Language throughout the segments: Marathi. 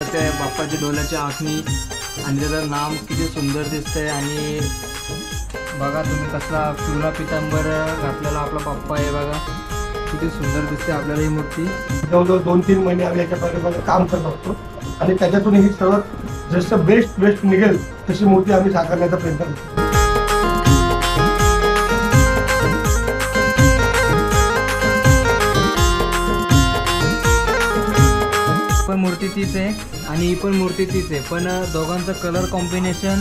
मूर्ती आहे, बाप्पाची डोल्याची आखणी आणि त्याचं नाम किती सुंदर दिसतंय। आणि बघा तुम्ही कसला पिवळा पितांबर घातलेला आपला बाप्पा आहे, बघा किती सुंदर दिसते आपल्याला ही मूर्ती। जवळजवळ 2-3 महिने आम्ही याच्या पाठीमागे काम करत होतो आणि त्याच्यातून ही सर्वात जसं बेस्ट निघेल तशी मूर्ती आम्ही साकारण्याचा प्रयत्न करतो। पण मूर्ती तीच आहे आणि ही पण मूर्ती तीच आहे, पण दोघांचं कलर कॉम्बिनेशन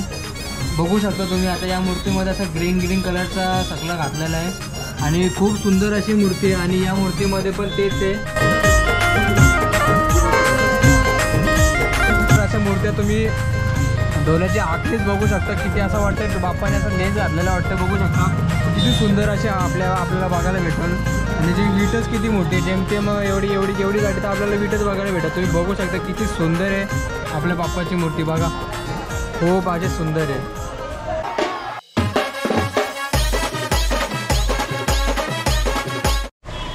बघू शकता तुम्ही। आता या मूर्तीमध्ये असा ग्रीन कलरचा सगळा घातलेला आहे आणि खूप सुंदर अशी मूर्ती आहे। आणि या मूर्तीमध्ये पण तेच आहे, अशा मूर्त्या तुम्ही डोल्याची आखणीच बघू शकता। किती असं वाटतं बाप्पाने असं लेन्स घातलेला वाटतं, बघू शकता किती सुंदर अशी आपल्याला बघायला भेटेल। आणि जी वीटच किती मोठी जेमतेम एवढी गाडी तर आपल्याला वीटच बघायला भेटत। तुम्ही बघू शकता किती सुंदर आहे आपल्या बाप्पाची मूर्ती, बघा खूप अशी सुंदर आहे।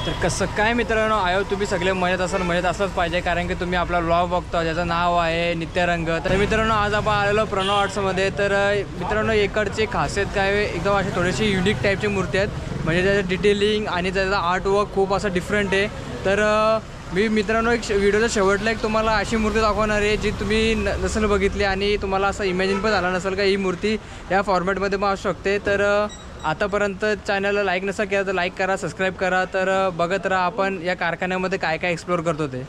तर कसं काय मित्रांनो, आयो तुम्ही सगळे मजेत असलंच पाहिजे, कारण की तुम्ही आपला व्लॉग बघतो ज्याचं नाव आहे नित्यरंग। तर मित्रांनो आज आपण आलेलो प्रणव आर्ट्समध्ये। तर मित्रांनो इकडची खासियत काय आहे, एकदम अशी थोडीशी युनिक टाईपची मूर्ती आहेत, म्हणजे त्याचं डिटेलिंग आणि त्याचा आर्टवर्क खूप असं डिफरंट आहे। तर मी मित्रांनो एक व्हिडिओच्या शेवटला एक तुम्हाला अशी मूर्ती दाखवणार आहे जी तुम्ही नसेल बघितली आणि तुम्हाला असं इमॅजिन पण झालं नसेल का ही मूर्ती या फॉर्मॅटमध्ये पण असू शकते। तर आतापर्यंत चॅनलला लाईक नसा केला तर लाईक करा, सबस्क्राईब करा। तर बघत राहा आपण या कारखान्यामध्ये काय काय एक्सप्लोर करतो ते।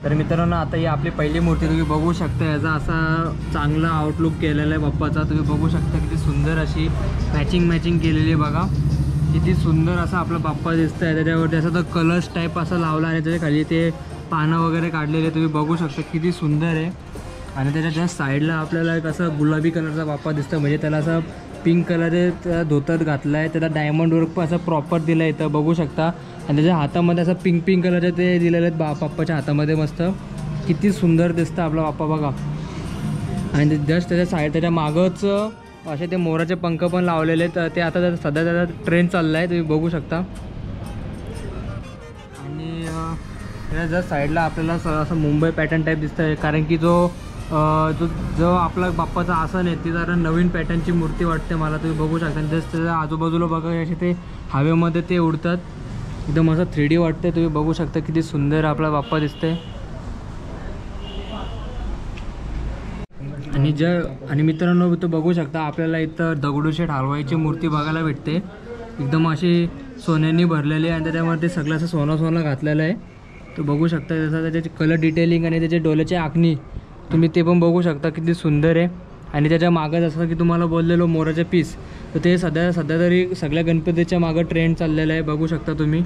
तर मित्रांनो आता ही आपली पहिली मूर्ती तुम्ही बघू शकता, याचा असा चांगला आउटलुक केलेला आहे बाप्पाचा। तुम्ही बघू शकता किती सुंदर अशी मॅचिंग केलेली आहे, बघा किती सुंदर असा आपला बाप्पा दिसतं आहे। त्याच्यावरती असा तो कलर्स टाईप असा लावला आणि त्याच्या खाली ते पानं वगैरे काढलेले तुम्ही बघू शकता किती सुंदर आहे। आणि त्याच्या जस्ट साईडला आपल्याला एक असा गुलाबी कलरचा बाप्पा दिसतं, म्हणजे त्याला असं पिंक कलर धोतर घातला आहे, त्याला डायमंड वर्क पण असं प्रॉपर दिलं आहे इथं बघू शकता। आणि त्याच्या हातामध्ये असं पिंक कलरचे ते दिलेले आहेत बाप्पाच्या हातामध्ये, मस्त किती सुंदर दिसतं आपला बाप्पा बघा। आणि जस्ट त्याच्या मागंच असे ते मोराचे पंख पण लावलेले आहेत, ते आता सध्या त्याचा ट्रेंड चालला आहे तुम्ही बघू शकता। आणि त्याच्या जस्ट साईडला आपल्याला असं मुंबई पॅटर्न टाईप दिसतं आहे, कारण की जो आपला बाप्पाचा आसन आहे ती जरा नवीन पॅटर्नची मूर्ती वाटते मला, तुम्ही बघू शकता। जस्ट त्याच्या आजूबाजूला बघा असे ते हवेमध्ये ते उडतात, एकदम असं 3D वाटते, तुम्ही बघू शकता किती सुंदर आपला बाप्पा दिसते। आणि मित्रांनो तो बघू शकता आपल्याला इथं दगडूशेठ हलवाईची मूर्ती बघायला भेटते, एकदम अशी सोन्याने भरलेली आहे आणि त्याच्यामध्ये सगळं असं सोनं घातलेलं आहे। तो बघू शकता त्याची कलर डिटेलिंग आणि त्याचे डोल्याची आखणी तुम्ही ते पण बघू शकता किती सुंदर आहे। आणि त्याच्या मागं जसं की तुम्हाला बोललेलो मोराचे पीस, तर ते सध्या तरी सगळ्या गणपतीच्या मागं ट्रेंड चाललेला आहे बघू शकता तुम्ही।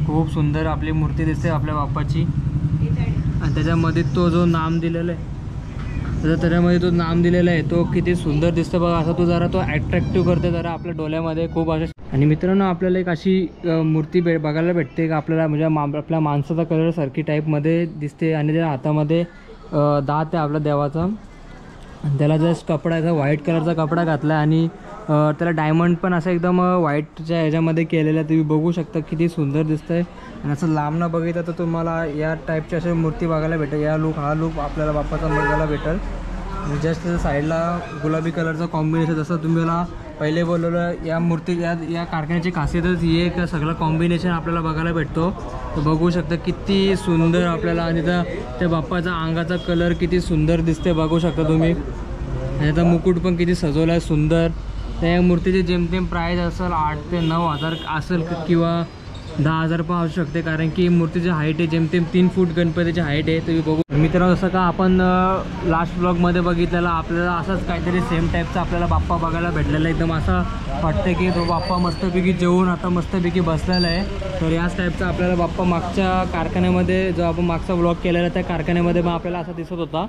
खूप सुंदर आपली मूर्ती दिसते आपल्या बाप्पाची। आणि त्याच्यामध्ये तो जो नाम दिलेला आहे तो किती सुंदर दिसतो बघा, असा तो जरा तो ॲट्रॅक्टिव्ह करते जरा आपल्या डोल्यामध्ये खूप अशा। आणि मित्रांनो आपल्याला एक अशी मूर्ती बघायला भेटते का आपल्याला, म्हणजे आपल्या माणसाचा कलर सारखी टाईपमध्ये दिसते आणि त्या हातामध्ये दात आहे आपल्या देवाचा। आणि त्याला जस्ट कपडा असा व्हाईट कलरचा कपडा घातला आणि त्याला डायमंड पण असं एकदम व्हाईटच्या ह्याच्यामध्ये केलेलं आहे, तुम्ही बघू शकता किती सुंदर दिसतं आहे। आणि असं लांब न बघितलं तर तुम्हाला या टाईपची अशी मूर्ती बघायला भेटेल, हा लूक आपल्याला बाप्पाचा बघायला भेटेल। जस्ट साईडला गुलाबी कलरचं कॉम्बिनेशन, जसं तुम्हाला पहिले बोललेलं या मूर्ती या कारखान्याची खासियतच ही आहे की सगळं कॉम्बिनेशन आपल्याला बघायला भेटतो। तर बघू शकता किती सुंदर आपल्याला, आणि त्या बाप्पाचा अंगाचा कलर किती सुंदर दिसते बघू शकता तुम्ही, आणि त्याचा मुकुट पण किती सजवला आहे सुंदर. त्या मूर्तीची जेमतेम प्राईस असेल 8 ते 9 हजार असेल किंवा 10,000 पण असू शकते, कारण की मूर्तीची हाईट आहे जेमतेम 3 फूट गणपतीची हाईट आहे. तुम्ही बघू मित्रांनो, जसं का आपण लास्ट ब्लॉगमध्ये बघितलेला आपल्याला असंच काहीतरी सेम टाईपचा आपल्याला बाप्पा बघायला भेटलेला. एकदम असं वाटतं की तो बाप्पा मस्तपैकी जेवून आता मस्तपैकी बसलेला आहे. तर याच टाईपचा आपल्याला बाप्पा मागच्या कारखान्यामध्ये जो आपण मागचा ब्लॉग केलेला त्या कारखान्यामध्ये पण आपल्याला असा दिसत होता.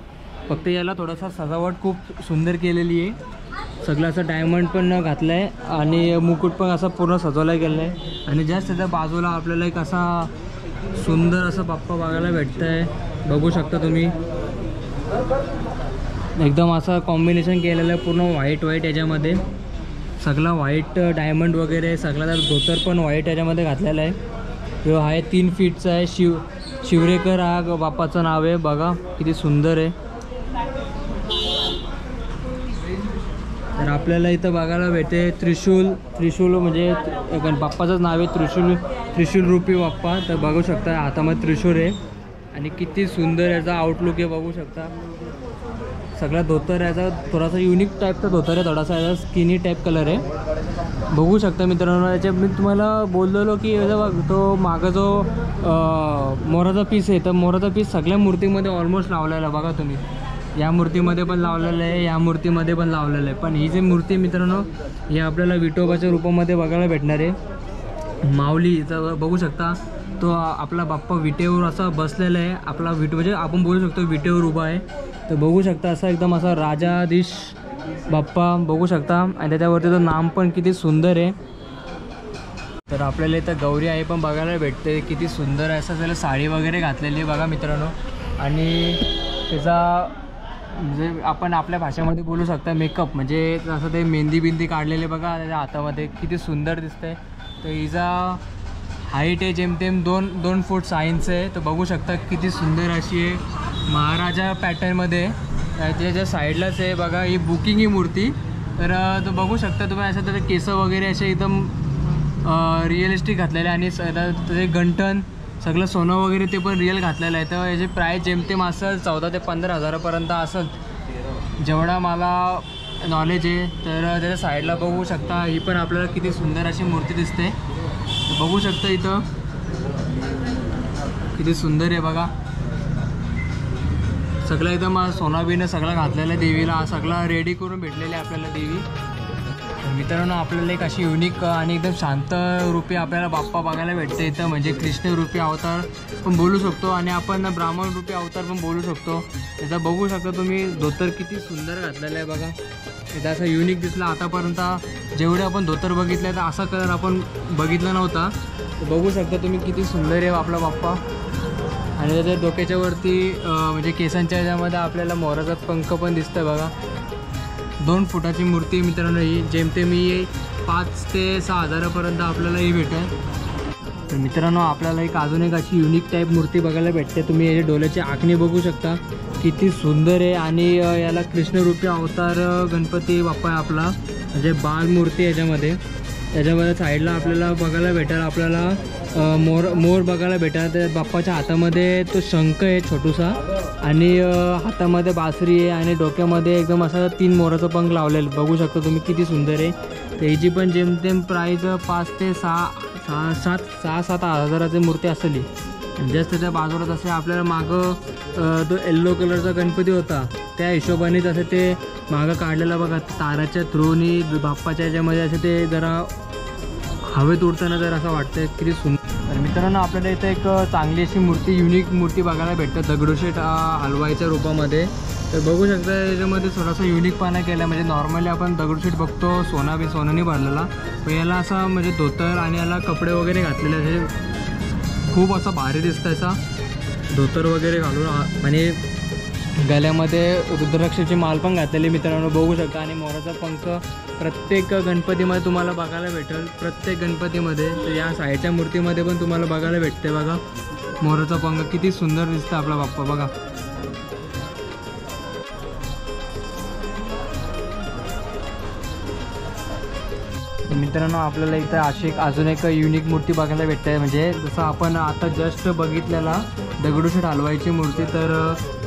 फक्त याला थोडासा सजावट खूप सुंदर केलेली आहे. सगळं असं डायमंड पण घातलं आहे आणि मुकुट पण असं पूर्ण सजवला गेलं आहे. आणि जस्ट त्याच्या बाजूला आपल्याला एक असा सुंदर असा बाप्पा बघायला भेटतं आहे. बघू शकता तुम्ही, एकदम असं कॉम्बिनेशन केलेलं आहे पूर्ण व्हाईट याच्यामध्ये. सगळा व्हाईट डायमंड वगैरे सगळा, तर धोतर पण व्हाईट याच्यामध्ये घातलेला आहे. तो आहे 3 फीटचा आहे. शिवरेकर हा बाप्पाचं नाव आहे. बघा किती सुंदर आहे. तर आपल्याला इथं बघायला भेटते त्रिशूल म्हणजे बाप्पाचंच नाव आहे त्रिशूल रूपी बाप्पा. तर बघू शकता हातामध्ये त्रिशूल आहे आणि किती सुंदर याचा आउटलुक आहे बघू शकता. सगळा धोतर याचा थोडासा युनिक टाईपचा धोतर आहे, थोडासा याचा स्किनी टाईप कलर आहे बघू शकता मित्रांनो. याच्या मी तुम्हाला बोललेलो की तो मागं जो मोराचा पीस आहे, तर मोराचा पीस सगळ्या मूर्तीमध्ये ऑलमोस्ट लावलेला बघा तुम्ही. या मूर्तीमध्ये पण लावलेलं आहे, या मूर्तीमध्ये पण लावलेलं आहे. पण ही जी मूर्ती मित्रांनो ही आपल्याला विठोबाच्या रूपामध्ये बघायला भेटणार आहे. माऊलीचं बघू शकता, तो आपला बाप्पा विटेवर असा बसलेला आहे. आपला म्हणजे आपण बोलू शकतो विटेवर उभा आहे. तर बघू शकता असा एकदम असा राजाधीश बाप्पा बघू शकता, आणि त्याच्यावरती तो नाम पण किती सुंदर आहे. तर आपल्याला इथं गौरी आई पण बघायला भेटते, किती सुंदर आहे. असं त्याला साडी वगैरे घातलेली आहे बघा मित्रांनो. आणि त्याचा म्हणजे आपण आपल्या भाषेमध्ये बोलू शकता मेकअप, म्हणजे असं ते मेहंदी काढलेले बघा त्याच्या हातामध्ये, किती सुंदर दिसतंय. तर हिचा हाईट आहे जेमतेम 2 फूट 6 इंच आहे. तर बघू शकता किती सुंदर अशी आहे, महाराजा पॅटर्नमध्ये. त्याच्या साईडलाच आहे बघा ही बुकिंग ही मूर्ती. तर तो बघू शकता तुम्ही असं त्याचे केस वगैरे असे एकदम रिअलिस्टिक घातलेले, आणि त्याचे गंठण सगळं सोनं वगैरे ते पण रिअल घातलेलं आहे. तर याची प्राईस जेमतेम असेल 14 ते 15 हजारापर्यंत असेल, जेवढा मला नॉलेज आहे. तर त्याच्या साईडला बघू शकता ही पण आपल्याला किती सुंदर अशी मूर्ती दिसते. बघू शकता इथं किती सुंदर आहे बघा. सगळं एकदम सोनाबीनं सगळं घातलेलं आहे देवीला, सगळं रेडी करून भेटलेलं आहे आपल्याला देवी. मित्रांनो आपल्याला एक अशी युनिक आणि एकदम शांत रूपी आपल्याला बाप्पा बघायला भेटते इथं, म्हणजे कृष्ण रूपी अवतार पण बोलू शकतो आणि आपण ब्राह्मण रूपी अवतार पण बोलू शकतो. त्याचा बघू शकता तुम्ही धोतर किती सुंदर घातलेलं आहे बघा. इथं असं युनिक दिसला. आतापर्यंत जेवढे आपण धोतर बघितले तर असा कलर आपण बघितला नव्हता. तर बघू शकता तुम्ही किती सुंदर आहे आपला बाप्पा. आणि त्याच्या डोक्याच्या वरती म्हणजे केसांच्या ह्याच्यामध्ये आपल्याला मोराचा पंख पण दिसतं बघा. 2 फुटाची मूर्ती मित्रांनो ही, जेमतेम मी 5 ते 6 हजारापर्यंत आपल्याला ही भेटेल. तर मित्रांनो आपल्याला अजून एक अशी युनिक टाईप मूर्ती बघायला भेटते. तुम्ही याच्या डोळ्याची आखणी बघू शकता किती सुंदर आहे. आणि याला कृष्णरूपी अवतार गणपती बाप्पा आहे आपला, म्हणजे बाल मूर्ती याच्यामध्ये. त्याच्यामध्ये साईडला आपल्याला बघायला भेटेल आपल्याला मोर बघायला भेटेल. त्या बाप्पाच्या हातामध्ये तो शंख आहे छोटूसा, आणि हातामध्ये बासरी आहे, आणि डोक्यामध्ये एकदम असं 3 मोराचं पंख लावलेलं बघू शकता तुम्ही किती सुंदर आहे. तर हिची पण जेमतेम प्राईज 5 ते 6-7 हजाराची मूर्ती असेल. जस्ट त्याच्या बाजूला तसे आपल्याला मागं तो येल्लो कलरचा गणपती होता त्या हिशोबाने तसं ते मागं काढलेला बघा ताराच्या थ्रूनी बाप्पाच्या याच्यामध्ये असं ते जरा हवेत उडताना जर असं वाटतं किती सुंदर. तर मित्रांनो आपल्याला इथं एक चांगली अशी मूर्ती युनिक मूर्ती बघायला भेटतं दगडूशेठ हलवाईच्या रूपामध्ये. तर बघू शकता याच्यामध्ये थोडासा युनिकपणा केला. म्हणजे नॉर्मली आपण दगडूशेठ बघतो सोनाने भरलेला, पण याला असा म्हणजे धोतर आणि याला कपडे वगैरे घातलेले असे खूप असा भारी दिसतं. असा धोतर वगैरे घालून म्हणजे गळ्यामध्ये रुद्राक्षाची माल पण घातलेली मित्रांनो बघू शकता. आणि मोराचा पंख प्रत्येक गणपतीमध्ये तुम्हाला बघायला भेटेल, प्रत्येक गणपतीमध्ये. तर या साईडच्या मूर्तीमध्ये पण तुम्हाला बघायला भेटते बघा मोराचा पंख किती सुंदर दिसतं आपला बाप्पा बघा. तर मित्रांनो आपल्याला इथं अशी अजून एक युनिक मूर्ती बघायला भेटते आहे. म्हणजे जसं आपण आता जस्ट बघितलेला दगडूशेठ हलवाईची मूर्ती, तर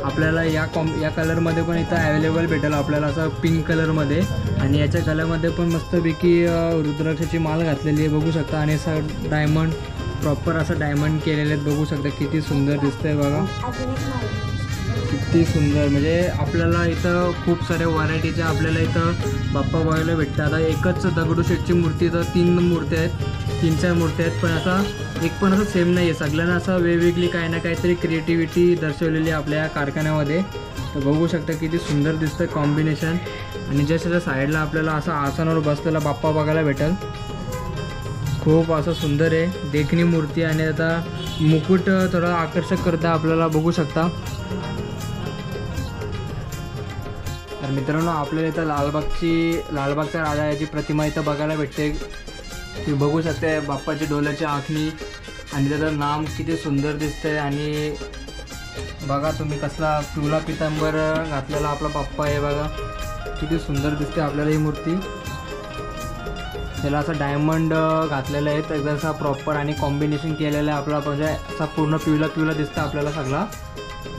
आपल्याला या कलरमध्ये पण इथं अवेलेबल भेटेल आपल्याला, असं पिंक कलरमध्ये. आणि याच्या कलरमध्ये पण मस्तपैकी रुद्राक्षाची माळ घातलेली आहे बघू शकता. आणि असं डायमंड प्रॉपर असं डायमंड केलेले आहेत बघू शकता. किती सुंदर दिसतंय बघा, किती सुंदर. म्हणजे आपल्याला इथं खूप साऱ्या व्हरायटीच्या आपल्याला इथं बाप्पा बघायला भेटतात. आता एकच दगडूशेठची मूर्ती तर 3 मूर्त्या आहेत, 3-4 मूर्त्या आहेत, पण असा एक पण असं सेम नाही आहे. सगळ्यांना असं वेगवेगळी काही ना काहीतरी क्रिएटिव्हिटी दर्शवलेली आहे आपल्या कारखान्यामध्ये. तर बघू शकता किती सुंदर दिसतं कॉम्बिनेशन. आणि जस्ट साईडला आपल्याला असं आसनावर बसलेला बाप्पा बघायला भेटेल. खूप असं सुंदर आहे देखणी मूर्ती. आणि आता मुकुट थोडं आकर्षक करता आपल्याला बघू शकता. तर मित्रांनो आपल्याला इथं लालबागचा राजा याची प्रतिमा इथं बघायला भेटते. तुम्ही बघू शकता बाप्पाची डोल्याची आखणी आणि त्याचं नाम किती सुंदर दिसतंय. आणि बघा तुम्ही कसला पिवळा पितांबर घातलेला आपला बाप्पा आहे बघा, किती सुंदर दिसते आपल्याला ही मूर्ती. त्याला असं डायमंड घातलेलं आहे त्याचा असा प्रॉपर आणि कॉम्बिनेशन केलेलं आहे आपला, म्हणजे असा पूर्ण पिवळा दिसतं आपल्याला सगळा.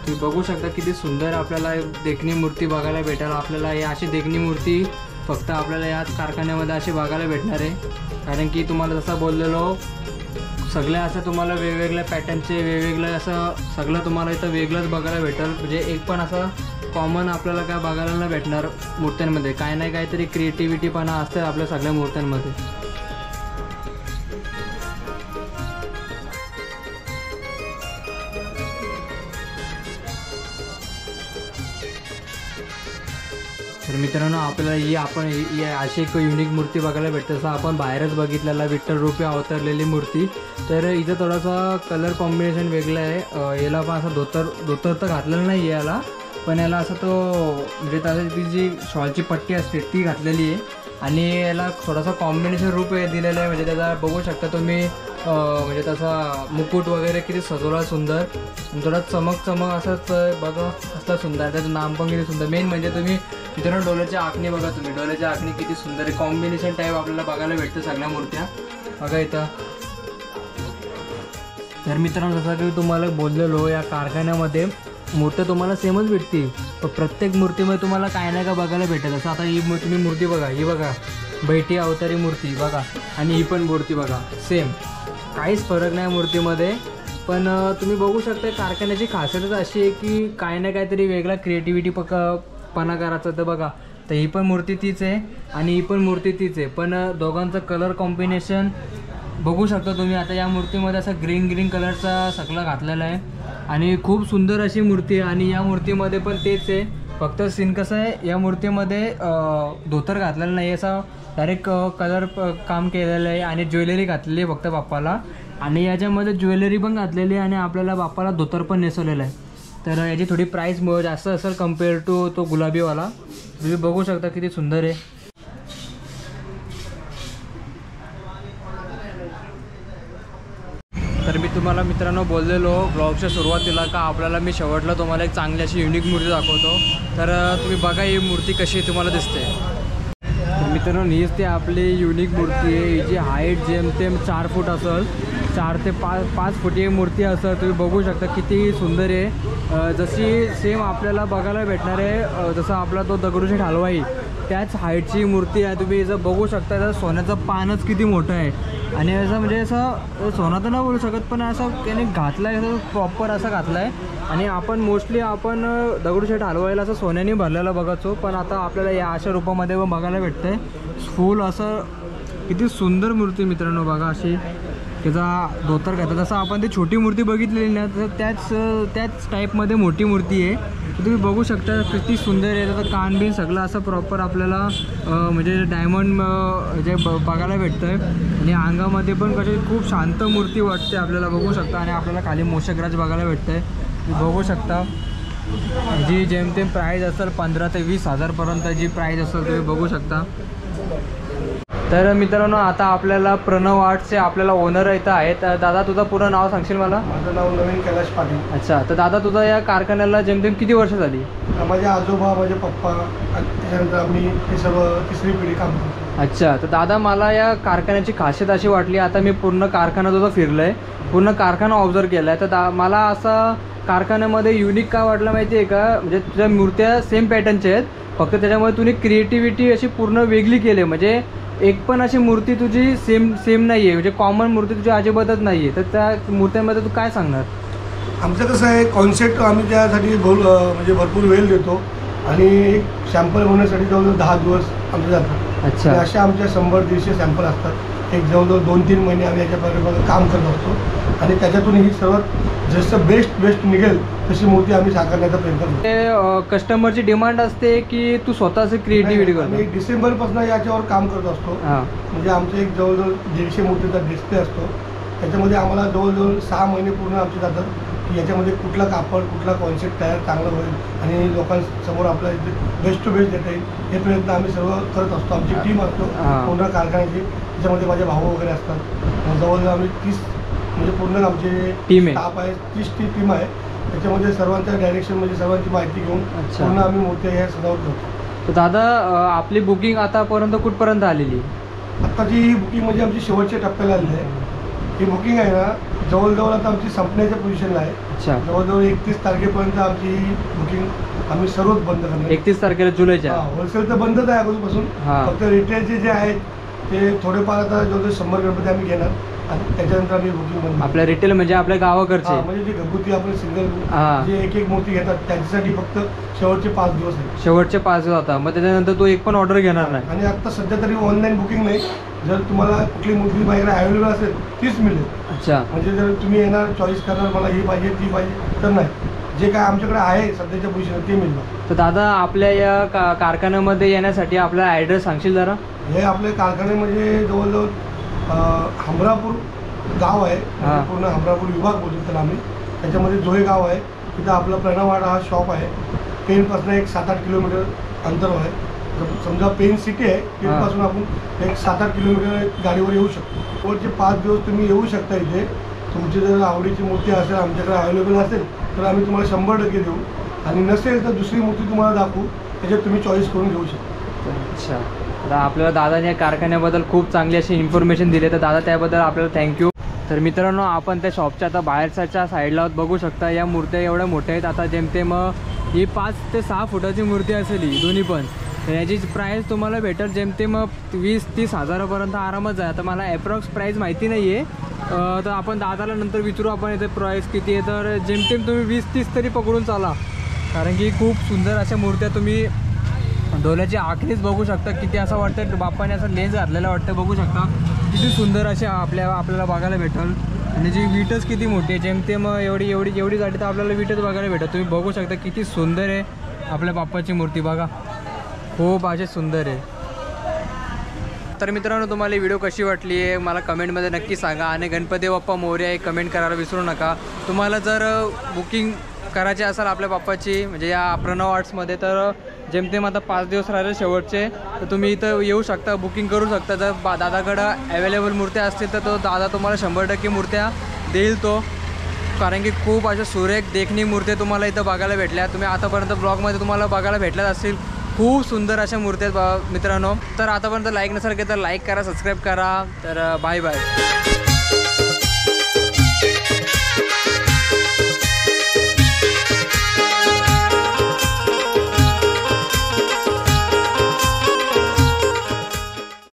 तुम्ही बघू शकता किती सुंदर आपल्याला देखणी मूर्ती बघायला भेटेल. आपल्याला ही अशी देखणी मूर्ती फक्त आपल्याला याच कारखान्यामध्ये अशी बघायला भेटणार आहे. कारण की तुम्हाला जसं बोललेलो सगळ्या असं तुम्हाला वेगवेगळ्या पॅटर्नचे वेगवेगळं असं सगळं तुम्हाला इथं वेगळंच बघायला भेटेल. म्हणजे एक पण असं कॉमन आपल्याला काय बघायला नाही भेटणार मूर्त्यांमध्ये. काय नाही काहीतरी क्रिएटिव्हिटीपणा असतं आपल्या सगळ्या मूर्त्यांमध्ये. तर मित्रांनो आपल्याला ही अशी एक युनिक मूर्ती बघायला भेटते. तसं आपण बाहेरच बघितलेला विठ्ठल रूपी अवतरलेली मूर्ती. तर इथं थोडासा कलर कॉम्बिनेशन वेगळं आहे. याला पण असं धोतर तर घातलेलं नाही आहे याला, पण याला असं तो म्हणजे त्याची जी शॉलची पट्टी असते ती घातलेली आहे. आणि याला थोडासा कॉम्बिनेशन रूप दिलेलं आहे. म्हणजे त्याचा बघू शकता तुम्ही म्हणजे तसा मुकुट वगैरे किती सजवला सुंदर. थोडा चमक असंच बघा असला सुंदर. त्याचं नाम पण किती सुंदर. मेन म्हणजे तुम्ही मित्रांनो डोल्याची आखणी बघा. तुम्ही डोल्याची आखणी किती सुंदर आहे. कॉम्बिनेशन टाईप आपल्याला बघायला भेटतं सगळ्या मूर्त्या बघा इथं. तर मित्रांनो जसं की तुम्हाला बोललेलो या कारखान्यामध्ये मूर्त्या तुम्हाला सेमच भेटतील, पण प्रत्येक मूर्तीमध्ये तुम्हाला काय नाही का बघायला भेटेल. असं आता ही तुम्ही मूर्ती बघा, ही बघा बैठी अवतारी मूर्ती बघा, आणि ही पण मूर्ती बघा सेम, काहीच फरक नाही मूर्तीमध्ये. पण तुम्ही बघू शकता कारखान्याची खासियतच अशी आहे की काय ना काहीतरी वेगळा क्रिएटिव्हिटी पणा करायचं. तर बघा तर ही पण मूर्ती तीच आहे आणि ही पण मूर्ती तीच आहे, पण दोघांचं कलर कॉम्बिनेशन बघू शकता तुम्ही. आता या मूर्तीमध्ये असं ग्रीन कलरचा सगळं घातलेला आहे आणि खूप सुंदर अशी मूर्ती आहे. आणि या मूर्तीमध्ये पण तेच आहे, फक्त सीन कसं आहे या मूर्तीमध्ये धोतर घातलेलं नाही, असं डायरेक्ट कलर काम केलेलं आहे आणि ज्वेलरी घातलेली आहे फक्त बाप्पाला. आणि याच्यामध्ये ज्वेलरी पण घातलेली आहे आणि आपल्याला बाप्पाला धोतर पण नेसवलेलं आहे. तर याची थोडी प्राईस जास्त असेल कम्पेअर टू तो गुलाबीवाला. तुम्ही बघू शकता किती सुंदर आहे. तर मी तुम्हाला मित्रांनो बोललेलो ब्लॉगच्या सुरुवातीला का आपल्याला मी शेवटला तुम्हाला एक चांगली अशी युनिक मूर्ती दाखवतो. तर तुम्ही बघा ही मूर्ती कशी तुम्हाला दिसते. तर मित्रांनो हीच ती आपली युनिक मूर्ती आहे. हिची हाईट जेमतेम 4 फूट असेल, 4 ते 5 फूट ही मूर्ती असेल. तुम्ही बघू शकता किती सुंदर आहे. जशी सेम आपल्याला बघायला भेटणार आहे जसं आपला तो दगडूशेठ हलवाई त्याच हाईटची मूर्ती आहे. तुम्ही जर बघू शकता तर सोन्याचं पानच किती मोठं आहे. आणि असं म्हणजे असं सोनं तर नाही बोलू शकत, पण असं त्याने घातलं आहे, असं प्रॉपर असं घातलं आहे. आणि आपण मोस्टली दगडूशेठ हलवाईला असं सोन्याने भरलेलं बघायचो, पण आता आपल्याला या अशा रूपामध्ये पण बघायला भेटतं आहे. फुल असं किती सुंदर मूर्ती मित्रांनो बघा. अशी त्याचा धोतर घातला जसं आपण ती छोटी मूर्ती बघितलेली ना, तर त्याच टाईपमध्ये मोठी मूर्ती आहे. तुम्ही बघू शकता किती सुंदर आहे. त्याचं कानबिन सगळं असं प्रॉपर आपल्याला म्हणजे डायमंड जे बघायला भेटतं आहे. आणि अंगामध्ये पण कशी खूप शांत मूर्ती वाटते आपल्याला बघू शकता. आणि आपल्याला खाली मोषकराज बघायला भेटतं आहे. तुम्ही बघू शकता जी जेमतेम प्राईज असेल 15,000 ते 20,000 पर्यंत जी प्राईज असेल तुम्ही बघू शकता. तर मित्रांनो आता आपल्याला प्रणव आर्ट्सचे आपल्याला ओनर इथं आहेत. दादा तुझं पूर्ण नाव सांगशील मला? माझं नाव नवीन कैलाश पाटील. अच्छा, तर दादा तुझा या कारखान्याला जेमतेम किती वर्ष झाली? माझे आजोबा, माझे पप्पा आणि त्याच्यानंतर आम्ही हे सर्व तिसरी पिढी काम करतो. अच्छा, तर दादा मला या कारखान्याची खासियत अशी वाटली, आता मी पूर्ण कारखाना तुझा फिरलं आहे, पूर्ण कारखाना ऑब्झर्व केला आहे, तर मला असं कारखान्यामध्ये युनिक काय वाटलं माहिती आहे का? म्हणजे तुझ्या मूर्त्या सेम पॅटर्नच्या आहेत, फक्त त्याच्यामुळे तुम्ही क्रिएटिव्हिटी अशी पूर्ण वेगळी केली आहे. म्हणजे एक पण अशी मूर्ती तुझी सेम नाही आहे, म्हणजे कॉमन मूर्ती तुझी अजिबातच नाही आहे. तर त्या मूर्त्यांमध्ये तू काय सांगणार? आमचं कसं आहे, कॉन्सेप्ट आम्ही त्यासाठी म्हणजे भरपूर वेळ देतो आणि एक सॅम्पल होण्यासाठी जवळजवळ 10 दिवस आमचे जातात. अच्छा, अशा आमच्या 100-150 सॅम्पल असतात. एक जवळजवळ 2-3 महिने आम्ही याच्यापर्यंत काम करत असतो आणि त्याच्यातून ही सर्वात जसं बेस्ट निघेल तशी मूर्ती आम्ही साकारण्याचा प्रयत्न करतो. ते कस्टमरची डिमांड असते की तू स्वतःची क्रिएटिव्हिटी करतो? आम्ही डिसेंबरपासून याच्यावर काम करत असतो. हां, म्हणजे आमचं एक जवळजवळ 150 मूर्तीचा डिस्प्ले असतो. त्याच्यामध्ये आम्हाला जवळजवळ 6 महिने पूर्ण आमचे जातात की याच्यामध्ये कुठला कापड, कुठला कॉन्सेप्ट तयार चांगलं होईल आणि लोकांसमोर आपल्या बेस्ट टू बेस्ट देता येईल हे प्रयत्न आम्ही सर्व करत असतो. आमची टीम असतो पूर्ण कारखान्याची, त्याच्यामध्ये माझे भाऊ वगैरे असतात. जवळजवळ आम्ही 30 म्हणजे पूर्ण आमचे टीम आहे, स्टाफ आहे, 30 टीम आहे. त्याच्यामध्ये सर्वांचं डायरेक्शन म्हणजे सर्वांची माहिती घेऊन पूर्ण आम्ही मूर्त्या ह्या सजावट करतो. तर दादा आपली बुकिंग आतापर्यंत कुठपर्यंत आलेली? आत्ताची ही बुकिंग म्हणजे आमची शेवटच्या टप्प्याला आलेली आहे. ही बुकिंग आहे ना जवळजवळ आता आमची संपण्याच्या पोझिशनला आहे. अच्छा, जवळजवळ 31 तारखेपर्यंत आमची ही बुकिंग आम्ही सर्वच बंद करणार. 31 तारखेला जुलैच्या? होलसेल तर बंदच आहे अगोदरपासून. फक्त रिटेलचे जे आहेत ते थोडेफार आता जवळजवळ 100 गणपती आम्ही घेणार आणि त्याच्यानंतर आम्ही बुकिंग बंद. आपल्या रिटेल म्हणजे आपल्या गावाकडचे? म्हणजे जे घरगुती आपण सिंगल जे एक मूर्ती घेतात त्यांच्यासाठी फक्त शेवटचे 5 दिवस आहेत. शेवटचे 5 दिवस होता, मग त्याच्यानंतर तू एक पण ऑर्डर घेणार नाही? आणि आता सध्या तरी ऑनलाईन बुकिंग नाही. जर तुम्हाला कुठली मूर्ती माझ्याकडे अवेलेबल असेल तीच मिळेल. अच्छा, म्हणजे जर तुम्ही येणार चॉईस करणार मला ही पाहिजे ती पाहिजे तर नाही, जे काय आमच्याकडे आहे सध्याच्या पोझिशनवर ते मिळणार. तर दादा आपल्या या कारखान्यामध्ये येण्यासाठी आपला ॲड्रेस सांगशील जरा? हे आपले कारखाने म्हणजे जवळजवळ हमरापूर गाव आहे, म्हणजे पूर्ण हमरापूर विभाग बोलतो त्याला आम्ही. त्याच्यामध्ये जोहे गाव आहे, तिथं आपला प्रणव आर्ट हा शॉप आहे. पेनपासून एक 7-8 किलोमीटर अंतर आहे. समजा पेन सिटी आहे, पेनपासून आपण एक 7-8 किलोमीटर गाडीवर येऊ शकतो. शेवटचे 5 दिवस तुम्ही येऊ शकता इथे. तुमची जर आवडीची मूर्ती असेल आमच्याकडे अवेलेबल असेल तर आम्ही तुम्हाला 100% देऊ आणि नसेल तर दुसरी मूर्ती तुम्हाला दाखवू, त्याच्यात तुम्ही चॉईस करून घेऊ शकता. अच्छा, तर आपल्याला दादाने या कारखान्याबद्दल खूप चांगली अशी इन्फॉर्मेशन दिली, तर दादा त्याबद्दल आपल्याला थँक्यू. तर मित्रांनो आपण त्या शॉपच्या आता बाहेरच्या साईडला बघू शकता, या मूर्त्या एवढ्या मोठ्या आहेत. आता जेमतेम ही 5 ते 6 फुटाची मूर्ती असेल ही दोन्ही पण. तर याची प्राईस तुम्हाला भेटेल जेमतेम 20-30 हजारापर्यंत आरामच आहे. आता मला ॲप्रॉक्स प्राईस माहिती नाही आहे, तर आपण दादाला नंतर विचारू आपण इथे प्राईस किती आहे. तर जेमतेम तुम्ही 20-30 तरी पकडून चाला, कारण की खूप सुंदर अशा मूर्त्या तुम्ही डोल्याची आखरीच बघू शकता. किती असं वाटतं बाप्पाने असं लेन्स घातलेलं वाटतं, बघू शकता किती सुंदर असे आपल्याला बघायला भेटेल. आणि जी वीटच किती मोठी आहे, जेमतेम एवढी गाडी तर आपल्याला वीटच बघायला भेटत. तुम्ही बघू शकता किती सुंदर आहे आपल्या बाप्पाची मूर्ती, बघा खूप असे सुंदर आहे. तर मित्रांनो तुम्हाला व्हिडिओ कशी वाटली आहे मला कमेंटमध्ये नक्की सांगा आणि गणपती बाप्पा मोरया एक कमेंट करायला विसरू नका. तुम्हाला जर बुकिंग करायची असेल आपल्या बाप्पाची म्हणजे या प्रणव आर्ट्समध्ये, तर जेमतेम आता 5 दिवस राहिले शेवटचे, तर तुम्ही इथं येऊ शकता, बुकिंग करू शकता. जर दादाकडं अवेलेबल मूर्त्या असतील तर तो दादा तुम्हाला 100% मूर्त्या देईल तो, कारण की खूप अशा सुरेख देखणी मूर्त्या तुम्हाला इथं बघायला भेटल्या. तुम्ही आतापर्यंत ब्लॉगमध्ये तुम्हाला बघायला भेटल्याच असतील, खूप सुंदर अशा मूर्त्या आहेत मित्रांनो. तर आतापर्यंत लाईक नसेल की तर लाईक करा, सबस्क्राईब करा. तर बाय बाय.